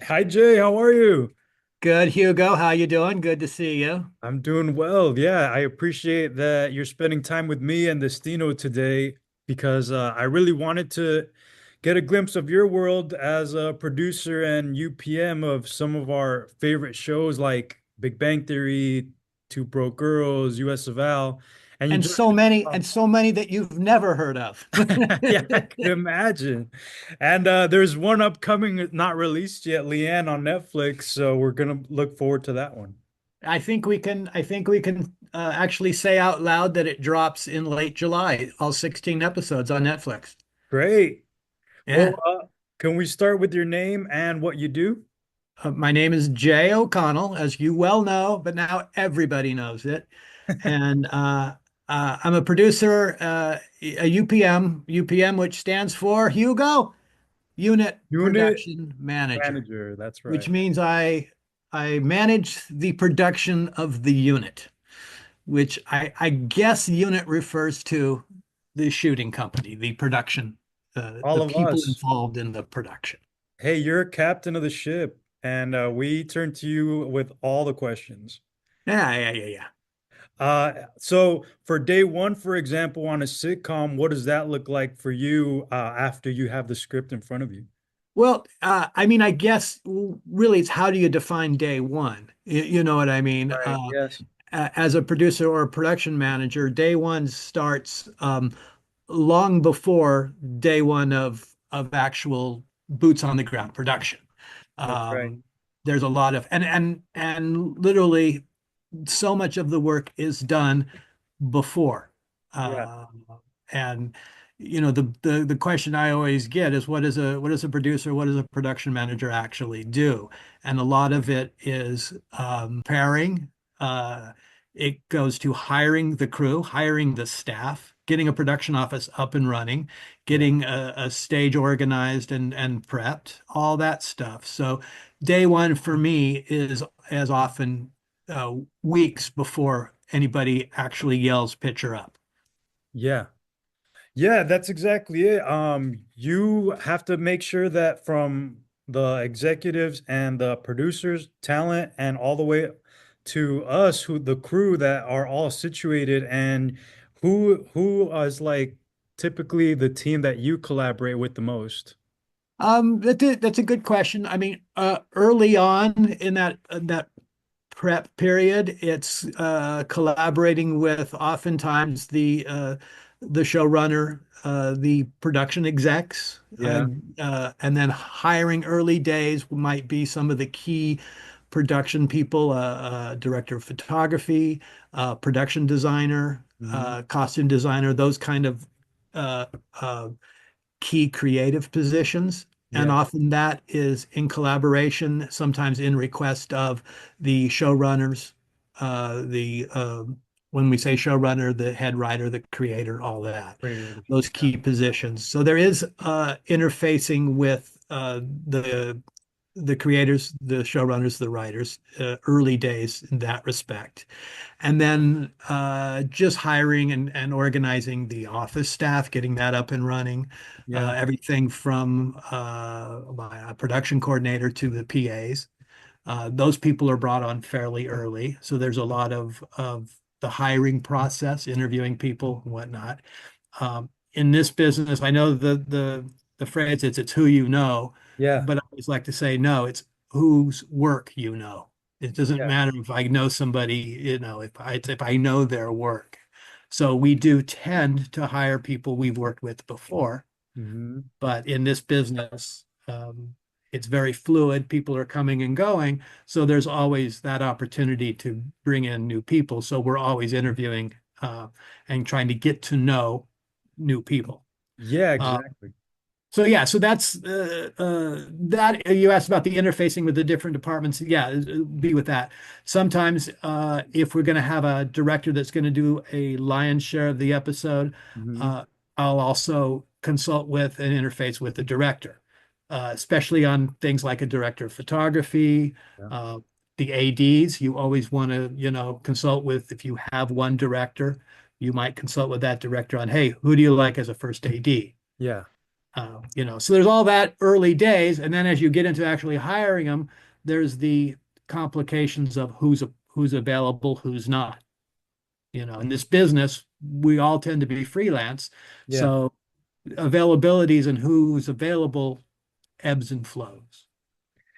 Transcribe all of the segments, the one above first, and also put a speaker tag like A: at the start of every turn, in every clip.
A: Hi Jay, how are you?
B: Good, Hugo. How you doing? Good to see you.
A: I'm doing well. Yeah, I appreciate that you're spending time with me and Destino today because I really wanted to get a glimpse of your world as a producer and UPM of some of our favorite shows like Big Bang Theory, Two Broke Girls, US of Al, and you
B: And
A: joined
B: so many,
A: us.
B: and so many that you've never heard of.
A: Yeah, I could imagine. And there's one upcoming, not released yet, Leanne on Netflix, so we're gonna look forward to that one.
B: I think we can actually say out loud that it drops in late July, all 16 episodes on Netflix.
A: Great. Well,
B: Yeah.
A: can we start with your name and what you do?
B: My name is Jay O'Connell, as you well know, but now everybody knows it. And I'm a producer, a UPM, which stands for Hugo, Unit
A: Unit
B: Production Manager,
A: manager. That's
B: which
A: right.
B: means I manage the production of the unit, which I guess unit refers to the shooting company, the production,
A: All
B: the
A: of
B: people
A: us.
B: involved in the production.
A: Hey, you're a captain of the ship, and we turn to you with all the questions.
B: Yeah.
A: So for day one, for example, on a sitcom, what does that look like for you after you have the script in front of you?
B: Well, I mean, I guess really it's how do you define day one? You know what I mean?
A: Right. Yes.
B: As a producer or a production manager, day one starts long before day one of actual boots on the ground production.
A: That's right.
B: Um, there's a lot of and literally so much of the work is done before.
A: Yeah.
B: Uh, and the question I always get is what does a producer, what does a production manager actually do? And a lot of it is pairing. Uh, it goes to hiring the crew, hiring the staff, getting a production office up and running,
A: Yeah.
B: getting a stage organized and prepped, all that stuff. So day one for me is as often weeks before anybody actually yells pitcher up.
A: Yeah. Yeah, that's exactly it. You have to make sure that from the executives and the producers, talent, and all the way to us, who the crew that are all situated, and who is like typically the team that you collaborate with the most.
B: That's a good question. I mean, early on in that prep period, it's collaborating with oftentimes the showrunner, the production execs,
A: Yeah.
B: and then hiring early days might be some of the key production people, director of photography, production designer,
A: Mhm.
B: costume designer, those kind of uh, uh, key creative positions. And
A: Yeah.
B: often that is in collaboration, sometimes in request of the showrunners, the when we say showrunner, the head writer, the creator, all that,
A: Creative.
B: those
A: Yeah.
B: key positions. So there is interfacing with the creators, the showrunners, the writers, early days in that respect. And then just hiring and organizing the office staff, getting that up and running,
A: Yeah.
B: everything from my production coordinator to the PAs. Those people are brought on fairly early. So there's a lot of the hiring process, interviewing people and whatnot. In this business, I know the phrase it's who you know,
A: Yeah.
B: but I always like to say no, it's whose work you know. It doesn't
A: Yeah.
B: matter if I know somebody, if I know their work. So we do tend to hire people we've worked with before,
A: Hmm.
B: but in this business, it's very fluid. People are coming and going, so there's always that opportunity to bring in new people. So we're always interviewing and trying to get to know new people.
A: Yeah,
B: Uh,
A: exactly.
B: so yeah, so that's that. You asked about the interfacing with the different departments. Yeah, be with that. Sometimes, if we're going to have a director that's going to do a lion's share of the episode,
A: Hmm.
B: uh, I'll also consult with and interface with the director, especially on things like a director of photography,
A: Yeah.
B: uh, the ADs. You always want to, consult with if you have one director, you might consult with that director on, hey, who do you like as a first AD?
A: Yeah.
B: So there's all that early days, and then as you get into actually hiring them, there's the complications of who's available, who's not. In this business, we all tend to be freelance,
A: Yeah.
B: so availabilities and who's available ebbs and flows.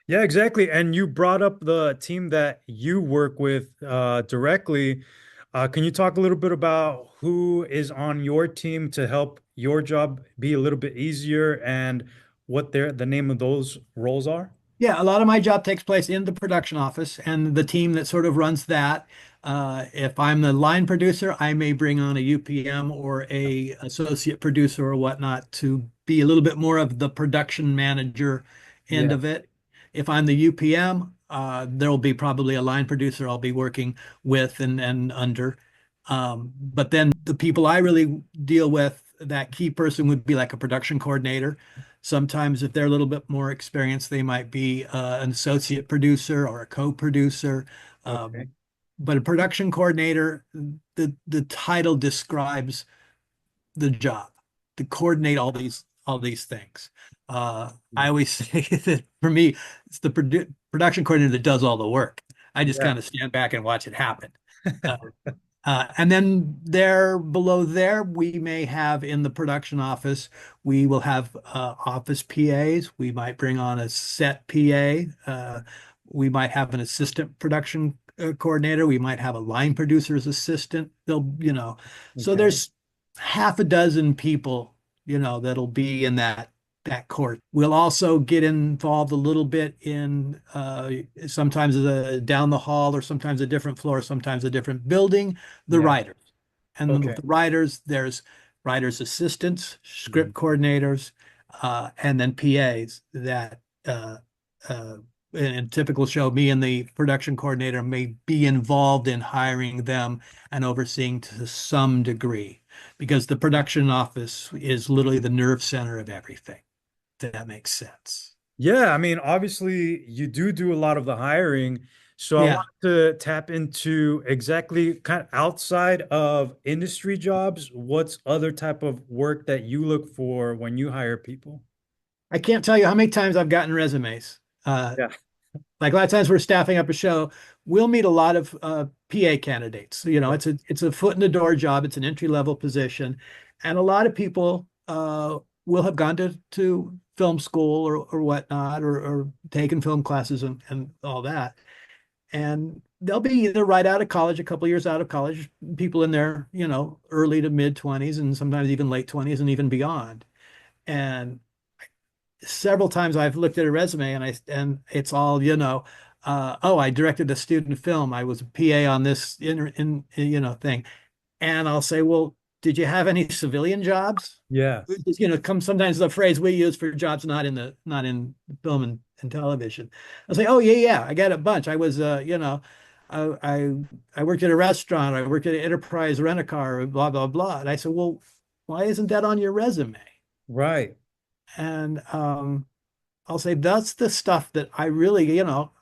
A: Yeah, exactly. And you brought up the team that you work with directly. Can you talk a little bit about who is on your team to help your job be a little bit easier and what the name of those roles are?
B: Yeah, a lot of my job takes place in the production office and the team that sort of runs that. If I'm the line producer, I may bring on a UPM or a associate producer or whatnot to be a little bit more of the production manager end
A: Yeah.
B: of it. If I'm the UPM, there will be probably a line producer I'll be working with and under. But then the people I really deal with, that key person would be like a production coordinator. Sometimes, if they're a little bit more experienced, they might be an associate producer or a co-producer.
A: Okay.
B: Um, but a production coordinator, the title describes the job to coordinate all these things. I always say that for me, it's the production coordinator that does all the work. I just
A: Yeah.
B: kind of stand back and watch it happen. Uh, and then there below there, we may have in the production office, we will have office PAs. We might bring on a set PA. We might have an assistant production coordinator. We might have a line producer's assistant. So
A: Okay.
B: there's half a dozen people, that'll be in that court. We'll also get involved a little bit in sometimes down the hall or sometimes a different floor, sometimes a different building, the
A: Yeah.
B: writers. And then with
A: Okay.
B: the writers, there's writers assistants,
A: Mhm.
B: script coordinators, and then PAs that uh, in a typical show, me and the production coordinator may be involved in hiring them and overseeing to some degree because the production office is literally the nerve center of everything. If that makes sense.
A: Yeah, I mean, obviously you do a lot of the hiring. So I
B: Yeah,
A: wanted to tap into exactly kind of outside of industry jobs, what's other type of work that you look for when you hire people?
B: I can't tell you how many times I've gotten resumes.
A: Yeah.
B: Like a lot of times we're staffing up a show, we'll meet a lot of PA candidates. It's a foot in the door job. It's an entry level position, and a lot of people will have gone to film school or whatnot, or taken film classes and all that, and they'll be either right out of college, a couple of years out of college, people in their early to mid 20s, and sometimes even late 20s and even beyond. And several times I've looked at a resume and it's all, oh, I directed a student film. I was a PA on this thing. And I'll say, well, did you have any civilian jobs?
A: Yeah.
B: Come sometimes the phrase we use for jobs not in film and television. I'll say, oh yeah, I got a bunch. I was I worked at a restaurant, I worked at an enterprise rent a car, blah, blah, blah. And I said, well, why isn't that on your resume?
A: Right.
B: And I'll say that's the stuff that I really,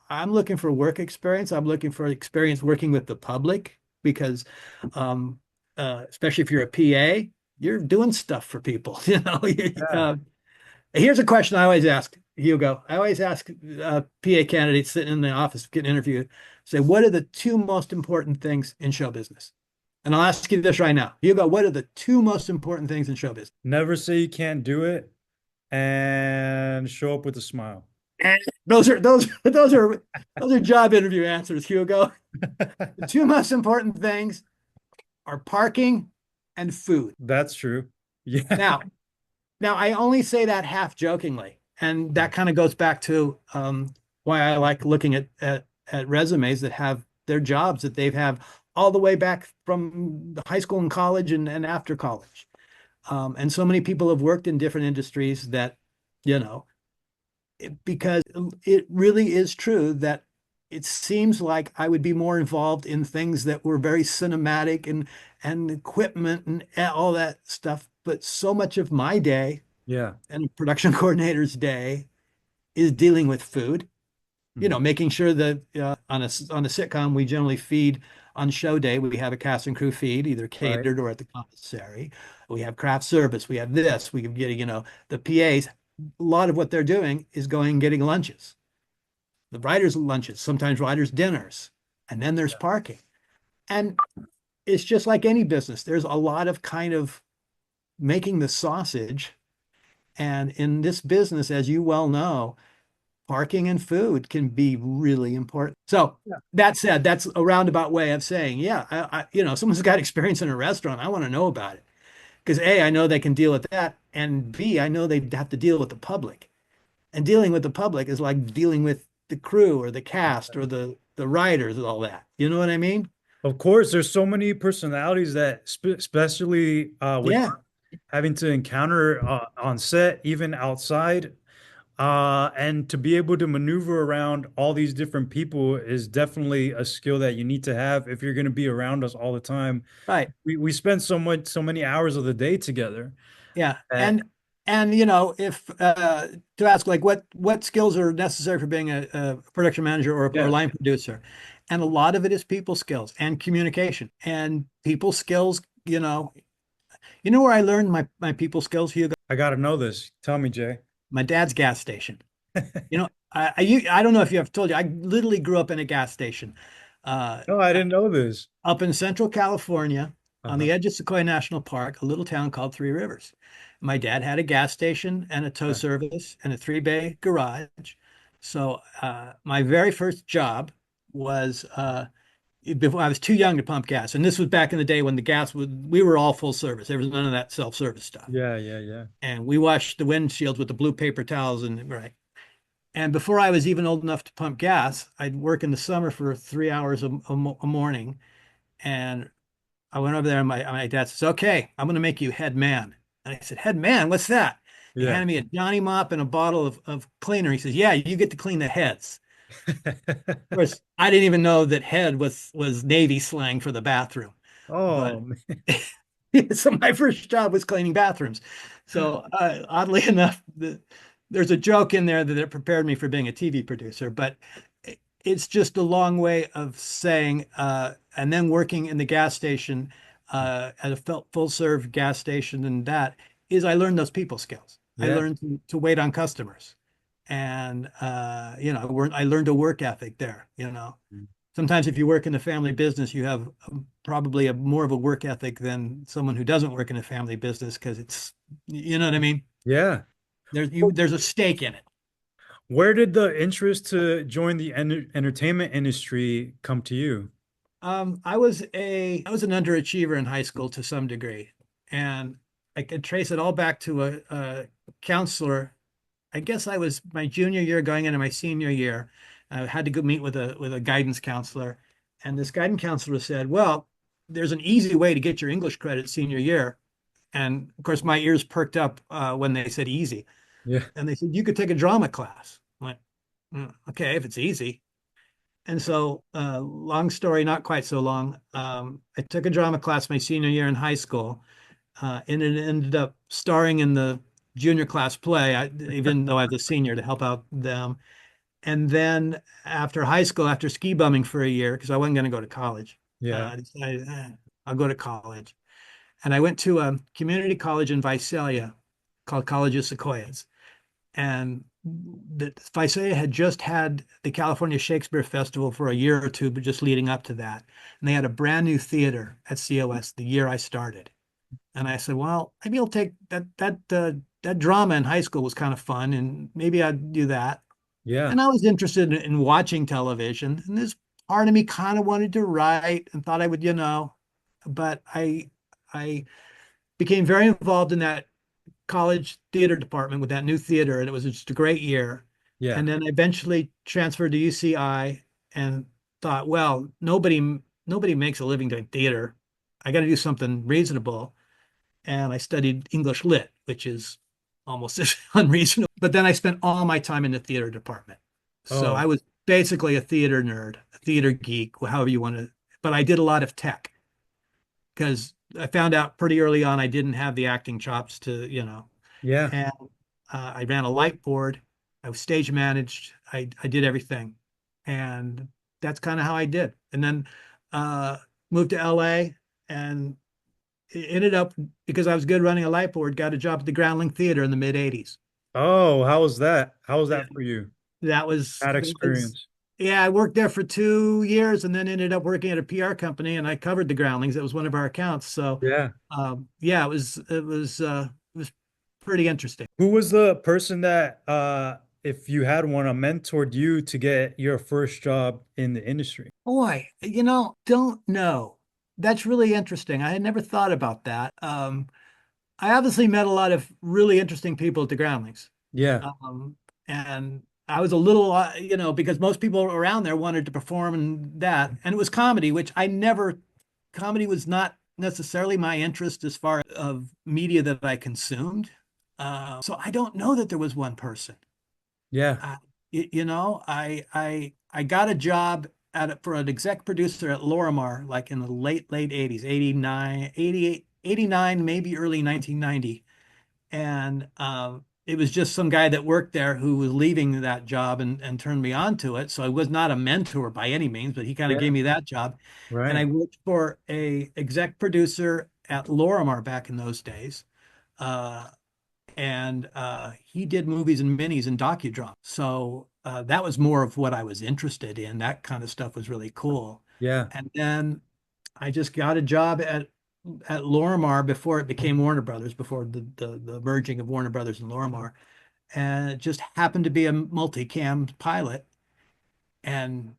B: I'm looking for work experience. I'm looking for experience working with the public because, um, especially if you're a PA, you're doing stuff for people.
A: Yeah.
B: Here's a question I always ask, Hugo. I always ask PA candidates sitting in the office getting interviewed, say, what are the two most important things in show business? And I'll ask you this right now, Hugo, what are the two most important things in show business?
A: Never say you can't do it and show up with a smile.
B: Those are job interview answers, Hugo. The two most important things are parking and food.
A: That's true. Yeah.
B: Now, now I only say that half jokingly, and
A: Yeah.
B: that kind of goes back to why I like looking at resumes that have their jobs that they've have all the way back from high school and college and after college. And so many people have worked in different industries that, you know, because it really is true that it seems like I would be more involved in things that were very cinematic and equipment and all that stuff. But so much of my day
A: Yeah.
B: and a production coordinator's day is dealing with food.
A: Mhm.
B: Making sure that on a sitcom we generally feed on show day, we have a cast and crew feed, either
A: Right.
B: catered or at the commissary. We have craft service. We have this. We can get, the PAs. A lot of what they're doing is going and getting lunches, the writers' lunches, sometimes writers' dinners, and then there's parking. And it's just like any business. There's a lot of kind of making the sausage. And in this business, as you well know, parking and food can be really important. So
A: Yeah.
B: that said, that's a roundabout way of saying, yeah, someone's got experience in a restaurant. I want to know about it because A, I know they can deal with that, and B, I know they have to deal with the public. And dealing with the public is like dealing with the crew or the cast or the writers and all that. You know what I mean?
A: Of course, there's so many personalities that, especially with
B: Yeah,
A: having to encounter on set, even outside, and to be able to maneuver around all these different people is definitely a skill that you need to have if you're going to be around us all the time.
B: right.
A: We spend so many hours of the day together.
B: Yeah.
A: Uh,
B: And if to ask like what skills are necessary for being a production manager or
A: yeah,
B: line producer. And a lot of it is people skills and communication. And people skills, where I learned my people skills, Hugo?
A: I got to know this. Tell me, Jay.
B: My dad's gas station. I don't know if you have told you, I literally grew up in a gas station. Uh,
A: No, I didn't know this.
B: Up in Central California on
A: Uh-huh.
B: the edge of Sequoia National Park, a little town called Three Rivers. My dad had a gas station and a tow
A: Right.
B: service and a three-bay garage. So my very first job was before I was too young to pump gas. And this was back in the day when we were all full service. There was none of that self-service stuff.
A: Yeah, yeah, yeah.
B: And we washed the windshields with the blue paper towels and right. And before I was even old enough to pump gas, I'd work in the summer for 3 hours a morning. And I went over there and my dad says, okay, I'm going to make you head man. And I said, head man, what's that? He
A: Yeah.
B: handed me a Johnny mop and a bottle of cleaner. He says, yeah, you get to clean the heads. Of course, I didn't even know that head was Navy slang for the bathroom. But
A: Oh, man.
B: so my first job was cleaning bathrooms. So oddly enough, there's a joke in there that it prepared me for being a TV producer, but it's just a long way of saying, and then working in the gas station at a full serve gas station, and that is I learned those people skills. I
A: Yeah.
B: learned to wait on customers, and I learned a work ethic there. Sometimes if you work in the family business, you have probably more of a work ethic than someone who doesn't work in a family business because you know what I mean?
A: Yeah.
B: There's a stake in it.
A: Where did the interest to join the entertainment industry come to you?
B: I was an underachiever in high school to some degree, and I could trace it all back to a counselor. I guess I was my junior year going into my senior year. I had to go meet with a guidance counselor, and this guidance counselor said, "Well, there's an easy way to get your English credit senior year." And of course, my ears perked up when they said easy,
A: Yeah.
B: and they said you could take a drama class. I went, okay, if it's easy." And so, long story, not quite so long. I took a drama class my senior year in high school, and it ended up starring in the junior class play, even though I was a senior to help out them. And then after high school, after ski bumming for a year, because I wasn't going to go to college,
A: Yeah.
B: I decided I'll go to college. And I went to a community college in Visalia called College of Sequoias. And the Visalia had just had the California Shakespeare Festival for a year or two, but just leading up to that. And they had a brand new theater at COS the year I started. And I said, well, maybe I'll take that drama in high school was kind of fun, and maybe I'd do that.
A: Yeah.
B: And I was interested in watching television, and this part of me kind of wanted to write and thought I would, but I became very involved in that college theater department with that new theater, and it was just a great year.
A: Yeah.
B: And then I eventually transferred to UCI and thought, well, nobody makes a living doing theater. I got to do something reasonable. And I studied English Lit, which is almost as unreasonable. But then I spent all my time in the theater department. So
A: Oh,
B: I was basically a theater nerd, a theater geek, however you want to. But I did a lot of tech because I found out pretty early on I didn't have the acting chops to.
A: yeah.
B: And I ran a light board. I was stage managed. I did everything. And that's kind of how I did. And then uh, moved to LA, and it ended up because I was good running a light board, got a job at the Groundling Theater in the mid 80s.
A: Oh, how was that? How was
B: Yeah,
A: that for you?
B: that was
A: That
B: that was
A: experience.
B: yeah, I worked there for 2 years and then ended up working at a PR company and I covered the Groundlings. That was one of our accounts. So
A: Yeah.
B: yeah, it was pretty interesting.
A: Who was the person that, if you had one, mentored you to get your first job in the industry?
B: Boy, don't know. That's really interesting. I had never thought about that. I obviously met a lot of really interesting people at the Groundlings.
A: Yeah.
B: Um, and I was a little, because most people around there wanted to perform and that, and it was comedy, which comedy was not necessarily my interest as far as of media that I consumed. So I don't know that there was one person.
A: Yeah.
B: Uh, I got a job for an exec producer at Lorimar, like in the late 80s, 89, 88, 89, maybe early 1990. And it was just some guy that worked there who was leaving that job and turned me on to it. So I was not a mentor by any means, but he kind of gave
A: Yeah.
B: me that job. And I
A: Right.
B: worked for a exec producer at Lorimar back in those days. Uh, and he did movies and minis and docudramas. So that was more of what I was interested in. That kind of stuff was really cool.
A: Yeah.
B: And then I just got a job at Lorimar before it became Warner Brothers, before the merging of Warner Brothers and Lorimar. And it just happened to be a multicam pilot. And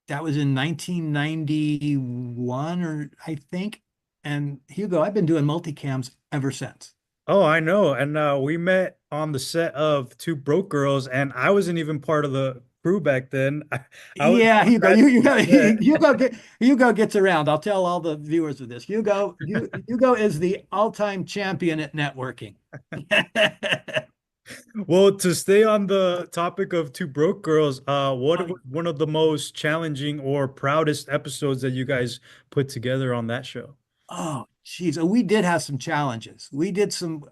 B: that was in 1991, or I think. And Hugo, I've been doing multicams ever since.
A: Oh, I know. And we met on the set of Two Broke Girls, and I wasn't even part of the crew back then. I was
B: Yeah, Hugo,
A: scratching the set.
B: Hugo gets around. I'll tell all the viewers of this. Hugo is the all-time champion at networking.
A: Well, to stay on the topic of Two Broke Girls, what
B: Oh,
A: was one of the most challenging or proudest episodes that you guys put together on that show?
B: oh, geez. We did have some challenges. We did some,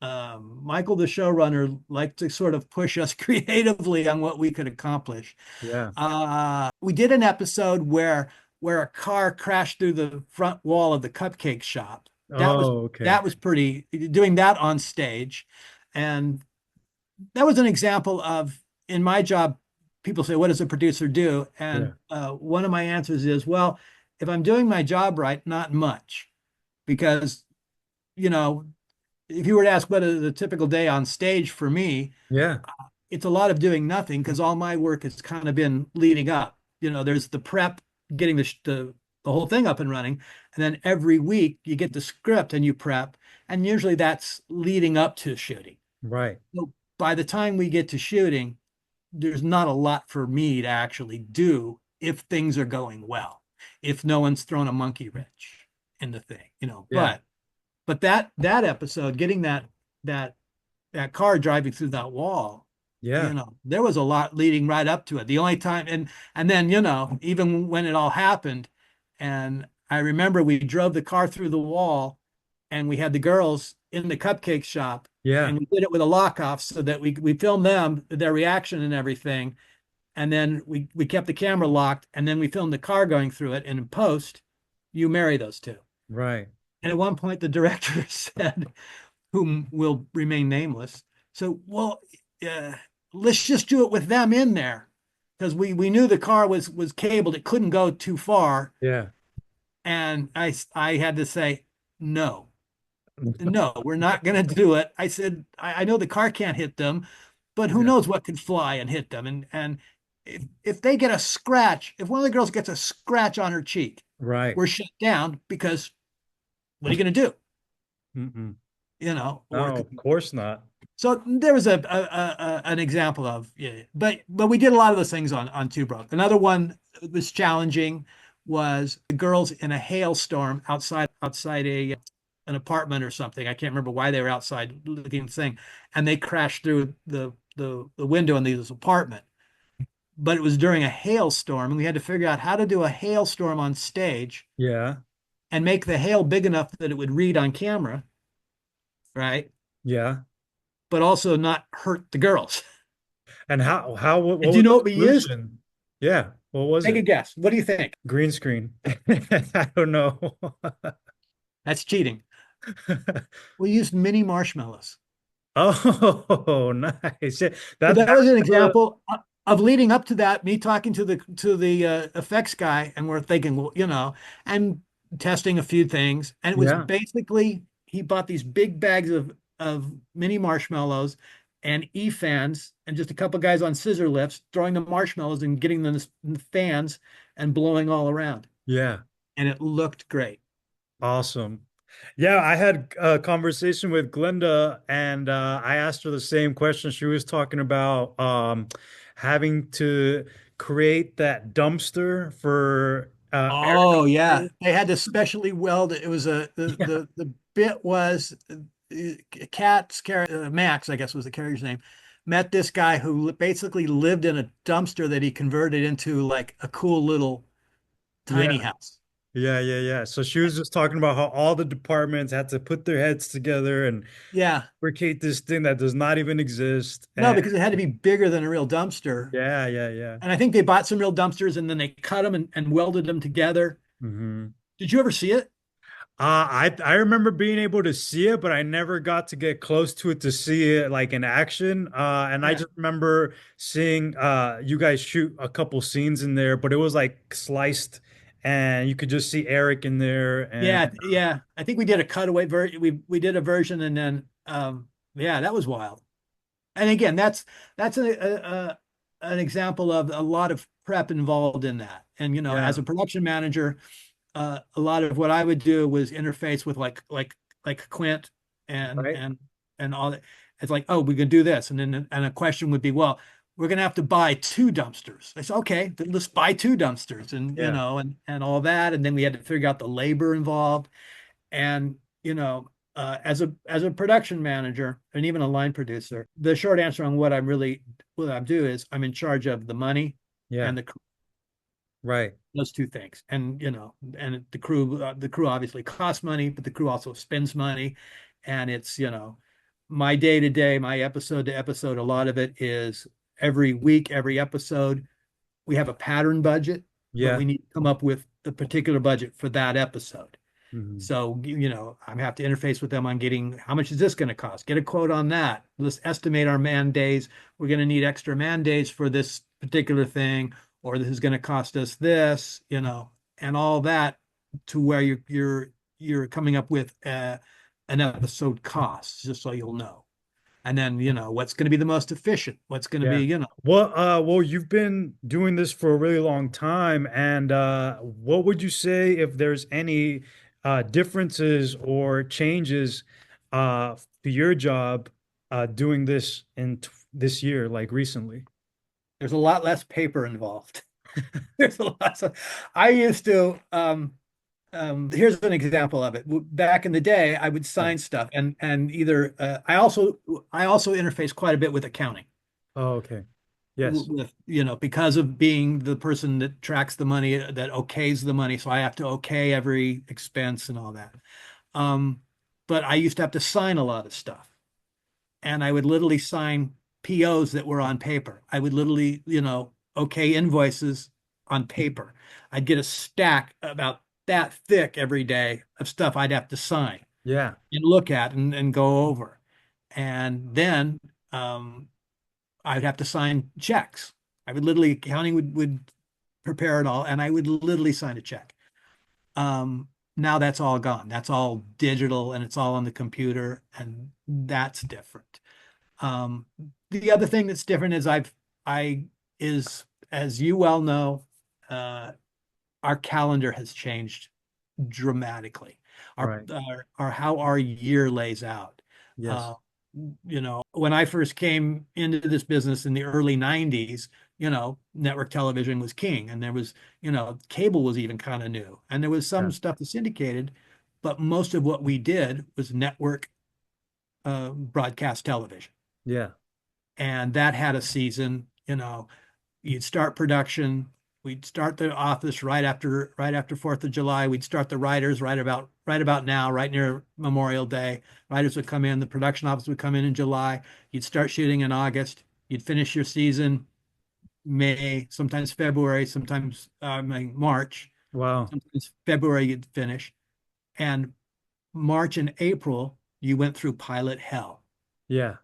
B: Michael, the showrunner, liked to sort of push us creatively on what we could accomplish.
A: Yeah.
B: We did an episode where a car crashed through the front wall of the cupcake shop. That was
A: Oh, okay.
B: that was pretty, doing that on stage. And that was an example of, in my job, people say, what does a producer do?
A: Yeah.
B: And one of my answers is, well, if I'm doing my job right, not much. Because, you know, if you were to ask what is a typical day on stage for me,
A: Yeah.
B: it's a lot of doing nothing because all my work has kind of been leading up. There's the prep, getting the whole thing up and running, and then every week you get the script and you prep, and usually that's leading up to shooting.
A: Right.
B: So by the time we get to shooting, there's not a lot for me to actually do if things are going well, if no one's thrown a monkey wrench in the thing.
A: Yeah.
B: But that episode, getting that that car driving through that wall,
A: Yeah.
B: there was a lot leading right up to it. The only time, and then, even when it all happened, and I remember we drove the car through the wall and we had the girls in the cupcake shop
A: Yeah.
B: and we did it with a lock off so that we filmed them, their reaction and everything. And then we kept the camera locked and then we filmed the car going through it. And in post, you marry those two.
A: Right.
B: And at one point, the director said, whom will remain nameless, so, well, uh, let's just do it with them in there because we knew the car was cabled; it couldn't go too far.
A: Yeah.
B: And I had to say, no, no, we're not going to do it. I said, I know the car can't hit them, but who
A: Yeah.
B: knows what could fly and hit them? And if they get a scratch, if one of the girls gets a scratch on her cheek,
A: Right.
B: we're shut down because what are you going to do?
A: Mm-mm.
B: Or it
A: No,
B: could,
A: of course not.
B: so there was an example of, yeah, but we did a lot of those things on Two Broke. Another one that was challenging was the girls in a hailstorm outside an apartment or something. I can't remember why they were outside looking at the thing, and they crashed through the window in this apartment. But it was during a hailstorm, and we had to figure out how to do a hailstorm on stage
A: Yeah.
B: and make the hail big enough that it would read on camera, right?
A: Yeah.
B: But also not hurt the girls.
A: And what
B: And do
A: was
B: you know
A: the
B: what we used?
A: solution? Yeah. What was
B: Take a
A: it?
B: guess. What do you think?
A: Green screen. I don't know.
B: That's cheating. We used mini marshmallows.
A: Oh, nice. Yeah,
B: So
A: that
B: that was an
A: that's
B: example of leading up to that, me talking to the effects guy, and we're thinking, well, and testing a few things. And it was
A: yeah.
B: basically he bought these big bags of mini marshmallows and e-fans and just a couple guys on scissor lifts throwing the marshmallows and getting them in the fans and blowing all around.
A: Yeah.
B: And it looked great.
A: Awesome. Yeah, I had a conversation with Glenda and I asked her the same question. She was talking about having to create that dumpster for air
B: Oh yeah,
A: compressors.
B: they had to specially weld it. It was a
A: Yeah.
B: the bit was Cat's carrier Max, I guess was the carrier's name. Met this guy who basically lived in a dumpster that he converted into like a cool little tiny
A: Yeah.
B: house.
A: Yeah. So she was just talking about how all the departments had to put their heads together and
B: Yeah,
A: fabricate this thing that does not even exist.
B: no,
A: And
B: because it had to be bigger than a real dumpster.
A: yeah.
B: And I think they bought some real dumpsters and then they cut them and welded them together.
A: Hmm.
B: Did you ever see it?
A: I remember being able to see it, but I never got to get close to it to see it like in action. And I
B: Yeah.
A: just remember seeing you guys shoot a couple scenes in there, but it was like sliced, and you could just see Eric in there. And
B: Yeah. I think we did a cutaway version. We did a version and then yeah, that was wild. And again, that's an example of a lot of prep involved in that. And as
A: yeah,
B: a production manager, a lot of what I would do was interface with like Quint and
A: right,
B: and and all that. It's like, oh, we can do this, and then and a question would be, well, we're gonna have to buy two dumpsters. I said, okay, then let's buy two dumpsters, and
A: yeah,
B: and all that, and then we had to figure out the labor involved, and as a production manager and even a line producer, the short answer on what I do is I'm in charge of the money
A: yeah,
B: and
A: right,
B: those two things. And and the crew obviously costs money, but the crew also spends money. And it's my day to day, my episode to episode. A lot of it is every week, every episode. We have a pattern budget, but
A: yeah,
B: we need to come up with the particular budget for that episode.
A: hmm
B: So, I have to interface with them on getting how much is this going to cost? Get a quote on that. Let's estimate our man days. We're going to need extra man days for this particular thing, or this is going to cost us this, and all that to where you're coming up with an episode cost, just so you'll know. And then, what's going to be the most efficient? What's going to
A: yeah.
B: be,
A: Well, you've been doing this for a really long time, and what would you say if there's any differences or changes to your job doing this in t this year, like recently?
B: there's a lot less paper involved. There's a lot. I used to here's an example of it. Back in the day, I would
A: Yeah.
B: sign stuff, and either I also interface quite a bit with accounting,
A: Oh, okay. Yes.
B: with because of being the person that tracks the money, that okays the money, so I have to okay every expense and all that. Um, but I used to have to sign a lot of stuff, and I would literally sign POs that were on paper. I would literally, okay invoices on paper. I'd get a stack about that thick every day of stuff I'd have to sign
A: Yeah.
B: and look at and go over. And then I'd have to sign checks. I would literally, accounting would prepare it all, and I would literally sign a check. Now that's all gone. That's all digital and it's all on the computer, and that's different. Um, the other thing that's different is I is, as you well know, uh, our calendar has changed dramatically.
A: Right.
B: Our how our year lays out.
A: Yes.
B: Uh, when I first came into this business in the early 90s, network television was king, and there was, cable was even kind of new, and there was
A: Yeah.
B: some stuff that's syndicated, but most of what we did was network broadcast television.
A: Yeah.
B: And that had a season. You'd start production. We'd start the office right after 4th of July. We'd start the writers right about now, right near Memorial Day. Writers would come in, the production office would come in July. You'd start shooting in August. You'd finish your season May, sometimes February, sometimes March,
A: Wow.
B: sometimes February you'd finish. And March and April, you went through pilot hell.
A: Yeah.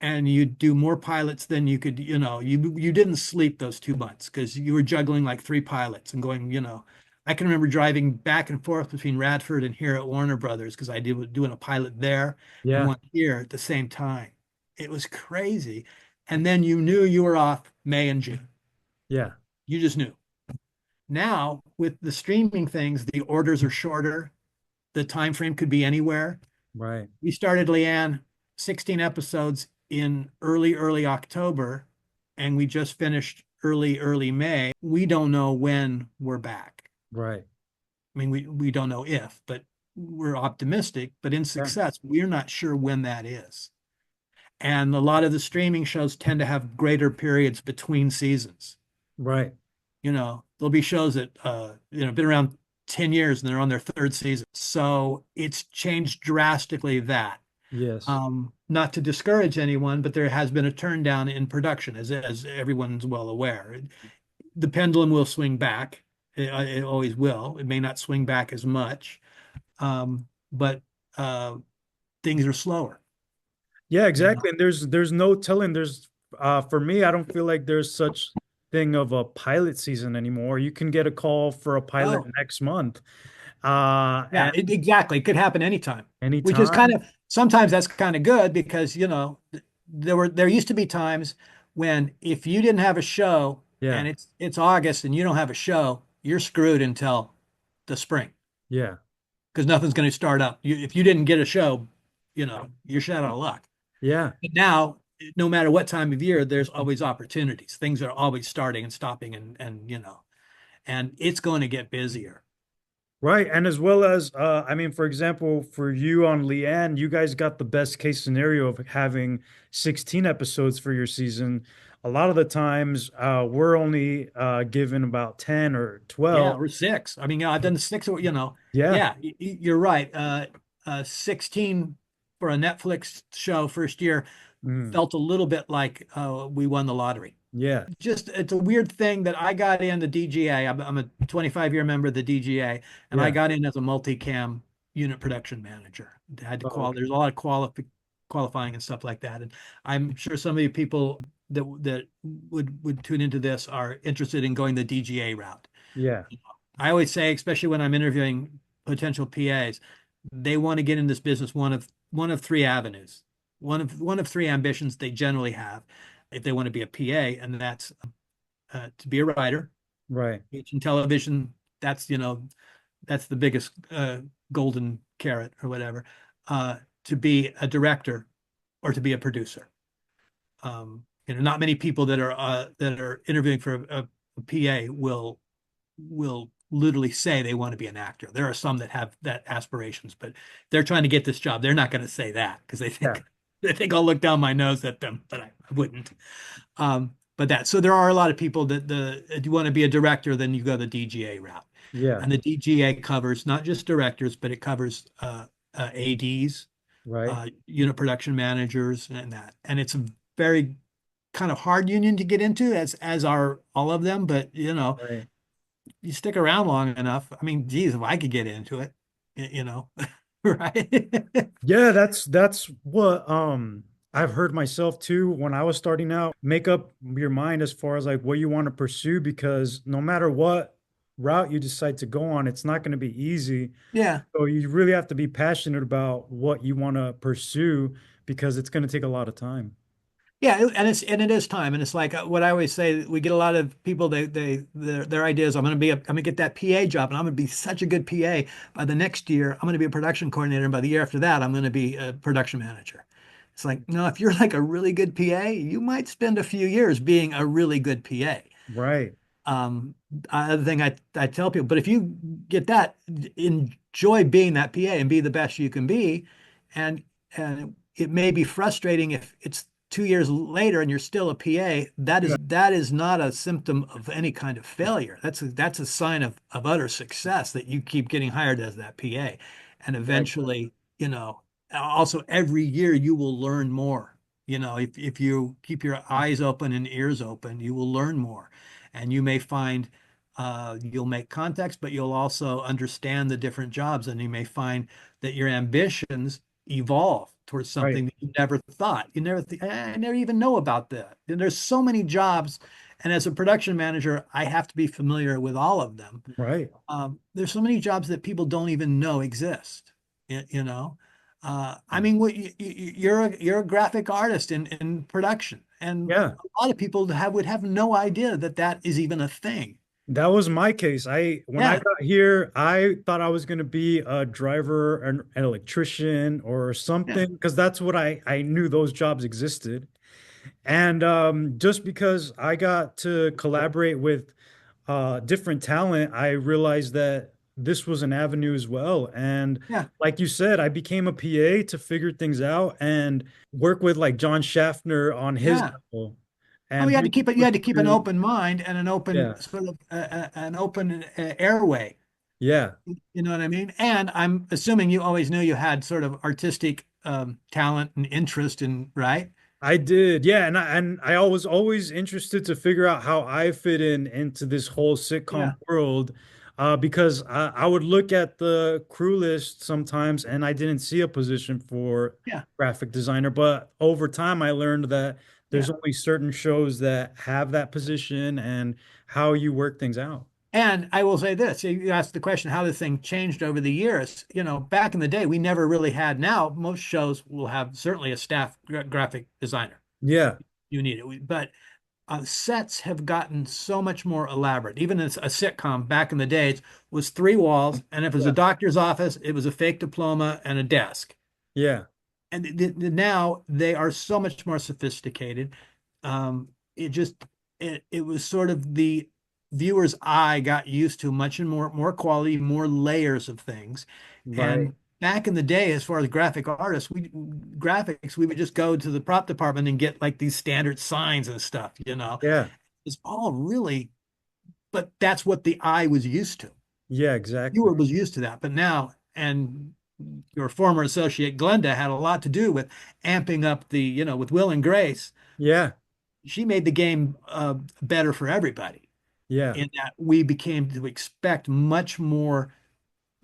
B: And you do more pilots than you could, you didn't sleep those 2 months because you were juggling like three pilots and going, I can remember driving back and forth between Radford and here at Warner Brothers because I did doing a pilot there and
A: Yeah.
B: one here at the same time. It was crazy. And then you knew you were off May and June.
A: Yeah.
B: You just knew. Now with the streaming things, the orders are shorter. The time frame could be anywhere.
A: Right.
B: We started Leanne 16 episodes in early October, and we just finished early May. We don't know when we're back.
A: Right.
B: I mean, we don't know if, but we're optimistic. But in
A: Yeah.
B: success, we're not sure when that is. And a lot of the streaming shows tend to have greater periods between seasons.
A: Right.
B: There'll be shows that been around 10 years and they're on their third season. So it's changed drastically that.
A: Yes.
B: Not to discourage anyone, but there has been a turn down in production, as everyone's well aware. The pendulum will swing back. It always will. It may not swing back as much, but things are slower.
A: Yeah,
B: You know?
A: exactly. And there's no telling. For me, I don't feel like there's such thing of a pilot season anymore. You can get a call for a pilot
B: Oh,
A: next month.
B: yeah,
A: And
B: exactly. It could happen anytime, which is kind
A: anytime.
B: of sometimes that's kind of good because there used to be times when if you didn't have a show
A: Yeah.
B: and it's August and you don't have a show, you're screwed until the spring
A: Yeah.
B: because nothing's going to start up. If you didn't get a show, you're shut out of luck.
A: Yeah.
B: But now, no matter what time of year, there's always opportunities. Things are always starting and stopping and it's going to get busier.
A: Right. And as well as, I mean, for example, for you on Leanne, you guys got the best case scenario of having 16 episodes for your season. A lot of the times, we're only given about 10 or
B: Yeah,
A: 12.
B: or six. I mean, I've done six,
A: Yeah.
B: yeah, you're right. 16 for a Netflix show first year
A: Mm.
B: felt a little bit like we won the lottery.
A: Yeah.
B: Just, it's a weird thing that I got in the DGA. I'm a 25-year member of the DGA, and I
A: Yeah.
B: got in as a multicam unit production manager. Had to
A: Oh, okay.
B: there's a lot of qualifying and stuff like that. And I'm sure some of you people that would tune into this are interested in going the DGA route.
A: Yeah.
B: I always say, especially when I'm interviewing potential PAs, they want to get in this business one of three avenues, one of three ambitions they generally have if they want to be a PA, and that's to be a writer.
A: Right.
B: Which in television, that's the biggest golden carrot or whatever. To be a director or to be a producer. Not many people that are interviewing for a PA will literally say they want to be an actor. There are some that have that aspirations, but they're trying to get this job. They're not going to say that because they
A: Yeah.
B: think they think I'll look down my nose at them, but I wouldn't. But so there are a lot of people that if you want to be a director, then you go the DGA route.
A: Yeah.
B: And the DGA covers not just directors, but it covers ADs,
A: Right.
B: unit production managers, and that. And it's a very kind of hard union to get into, as are all of them. But
A: Right.
B: you stick around long enough. I mean, geez, if I could get into it, right?
A: Yeah, that's what I've heard myself too when I was starting out. Make up your mind as far as like what you want to pursue because no matter what route you decide to go on, it's not going to be easy.
B: Yeah.
A: So you really have to be passionate about what you want to pursue because it's going to take a lot of time.
B: Yeah, and it is time, and it's like what I always say. We get a lot of people. Their ideas. I'm gonna get that PA job, and I'm gonna be such a good PA. By the next year, I'm gonna be a production coordinator, and by the year after that, I'm gonna be a production manager. It's like, no, if you're like a really good PA, you might spend a few years being a really good PA.
A: Right.
B: Um, Other thing I tell people, but if you get that, enjoy being that PA and be the best you can be, and and it may be frustrating if it's 2 years later and you're still a PA. That is not a symptom of any kind of failure. That's a sign of utter success that you keep getting hired as that PA, and
A: Right.
B: eventually, also every year you will learn more. if you keep your eyes open and ears open, you will learn more. And you may find you'll make contacts, but you'll also understand the different jobs. And you may find that your ambitions evolve towards
A: Right.
B: something that you never thought. You never th I never even know about that. And there's so many jobs. And as a production manager, I have to be familiar with all of them.
A: Right.
B: There's so many jobs that people don't even know exist. You know, I mean, you're a graphic artist in production, and
A: Yeah.
B: a lot of people would have no idea that that is even a thing.
A: That was my case. When I
B: Yeah,
A: got here, I thought I was going to be a driver, an electrician or
B: yeah,
A: something, because that's what I knew those jobs existed. And just because I got to collaborate with different talent, I realized that this was an avenue as well. And
B: yeah,
A: like you said, I became a PA to figure things out and work with like John Schaffner on his
B: yeah.
A: level
B: Oh,
A: and be able to
B: you
A: push
B: had to keep an
A: through.
B: open mind and an open
A: Yeah.
B: sort of an open airway.
A: Yeah.
B: You know what I mean? And I'm assuming you always knew you had sort of artistic talent and interest in, right?
A: I did, yeah, and I was always interested to figure out how I fit in into this whole sitcom
B: Yeah,
A: world, because I would look at the crew list sometimes and I didn't see a position for
B: yeah,
A: graphic designer. But over time, I learned that there's
B: yeah.
A: only certain shows that have that position and how you work things out.
B: And I will say this, you asked the question how the thing changed over the years. Back in the day, we never really had. Now, most shows will have certainly a staff graphic designer.
A: Yeah,
B: You need it. But sets have gotten so much more elaborate. Even as a sitcom back in the day, it was three walls, and if it was a
A: yeah,
B: doctor's office, it was a fake diploma and a desk.
A: yeah,
B: And now they are so much more sophisticated. It just it was sort of the viewer's eye got used to much and more quality, more layers of things.
A: right.
B: And back in the day, as far as graphic artists, we graphics, we would just go to the prop department and get like these standard signs and stuff,
A: Yeah,
B: It's all really, but that's what the eye was used to.
A: yeah, exactly.
B: Viewer was used to that. But now, and your former associate Glenda had a lot to do with amping up with Will and Grace.
A: Yeah,
B: She made the game better for everybody
A: yeah.
B: in that we became to expect much more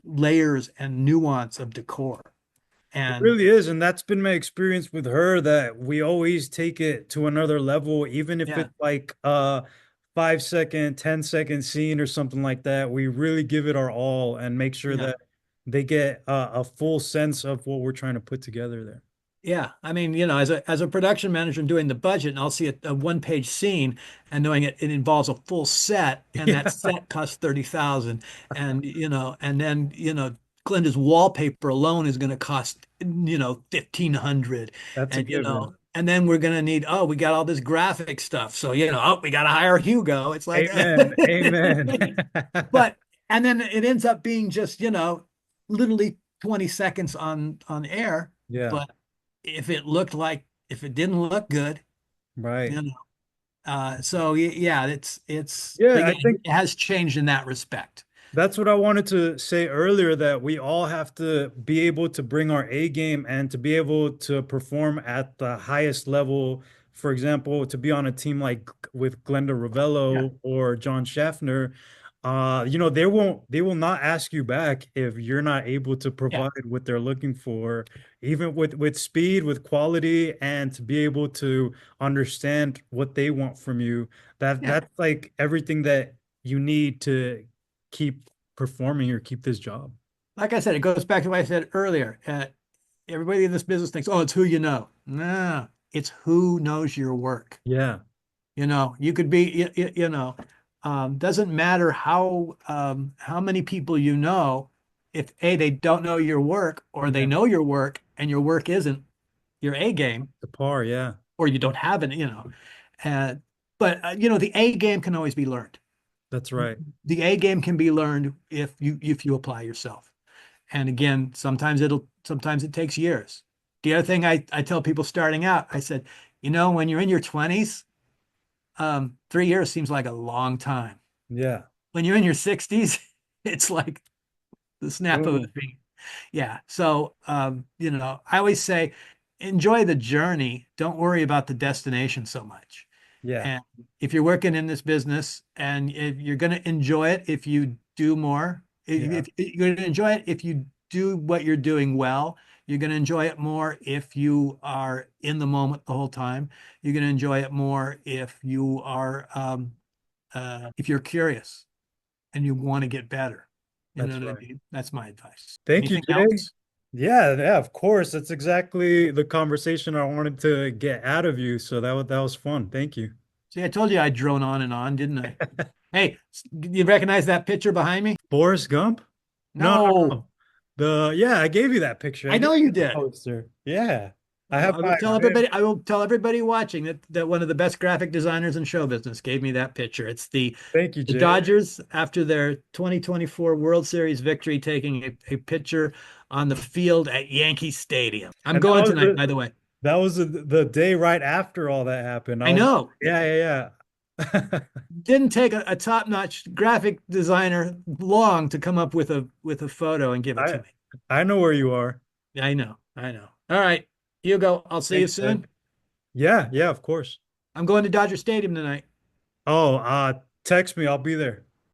B: layers and nuance of decor.
A: It
B: And
A: really is, and that's been my experience with her that we always take it to another level, even if
B: yeah,
A: it's like a 5 second, 10-second scene or something like that. We really give it our all and make sure
B: yeah.
A: that they get a full sense of what we're trying to put together there.
B: Yeah, I mean, as a production manager and doing the budget, and I'll see a one-page scene and knowing it involves a full set, and that
A: Yeah,
B: set costs 30,000, and and then Glenda's wallpaper alone is going to cost 1,500,
A: that's a
B: and
A: given.
B: and then we're going to need we got all this graphic stuff, so we got to hire Hugo. It's like,
A: Amen. Amen.
B: but and then it ends up being just literally 20 seconds on air,
A: Yeah,
B: but if it didn't look good,
A: right.
B: you know. So yeah, it's
A: Yeah,
B: but yeah,
A: I think
B: it has changed in that respect.
A: that's what I wanted to say earlier, that we all have to be able to bring our A game and to be able to perform at the highest level. For example, to be on a team like with Glenda
B: Yeah,
A: Ravello or John Schaffner, they will not ask you back if you're not able to
B: yeah,
A: provide what they're looking for, even with speed, with quality, and to be able to understand what they want from you.
B: yeah.
A: That's like everything that you need to keep performing or keep this job.
B: Like I said, it goes back to what I said earlier. Everybody in this business thinks, oh, it's who you know. No, it's who knows your work.
A: Yeah.
B: You could be, doesn't matter how many people you know, if A, they don't know your work, or they
A: Yeah.
B: know your work and your work isn't your A game,
A: The par. Yeah.
B: or you don't have it. And but the A game can always be learned.
A: That's right.
B: The A game can be learned if you apply yourself. And again, sometimes it takes years. The other thing I tell people starting out, I said, when you're in your 20s, 3 years seems like a long time.
A: Yeah.
B: When you're in your 60s, it's like the snap of a
A: Boom.
B: finger. Yeah. So, I always say enjoy the journey. Don't worry about the destination so much.
A: Yeah.
B: And if you're working in this business and if you're going to enjoy it if you do more,
A: Yeah.
B: if you're going to enjoy it if you do what you're doing well, you're going to enjoy it more if you are in the moment the whole time. You're going to enjoy it more if you're curious and you want to get better. You know
A: That's
B: what I
A: right.
B: mean? That's my advice.
A: Thank you,
B: Anything
A: Jay.
B: else?
A: Yeah, yeah, of course. That's exactly the conversation I wanted to get out of you. So that was fun. Thank you.
B: See, I told you I'd drone on and on, didn't I? Hey, you recognize that picture behind me?
A: Forrest Gump? No, no,
B: No,
A: no. Yeah, I gave you that picture. I
B: I
A: gave
B: know you
A: you the
B: did.
A: poster. Yeah. I
B: Well,
A: have
B: I will
A: my
B: tell everybody, I will tell everybody watching that one of the best graphic designers in show business gave me that picture. It's
A: thank you,
B: the
A: Jay.
B: Dodgers after their 2024 World Series victory, taking a picture on the field at Yankee Stadium. I'm
A: And that
B: going
A: was
B: tonight, by
A: the
B: the way.
A: that was the day right after all that happened. I
B: I
A: was
B: know.
A: yeah, yeah, yeah.
B: Didn't take a top-notch graphic designer long to come up with a photo and give it to
A: I
B: me.
A: I know where you are.
B: I know. I know. All right, Hugo, I'll see you
A: Thanks, Jay.
B: soon.
A: Yeah, yeah, of course.
B: I'm going to Dodger Stadium tonight.
A: Oh, text me. I'll be there.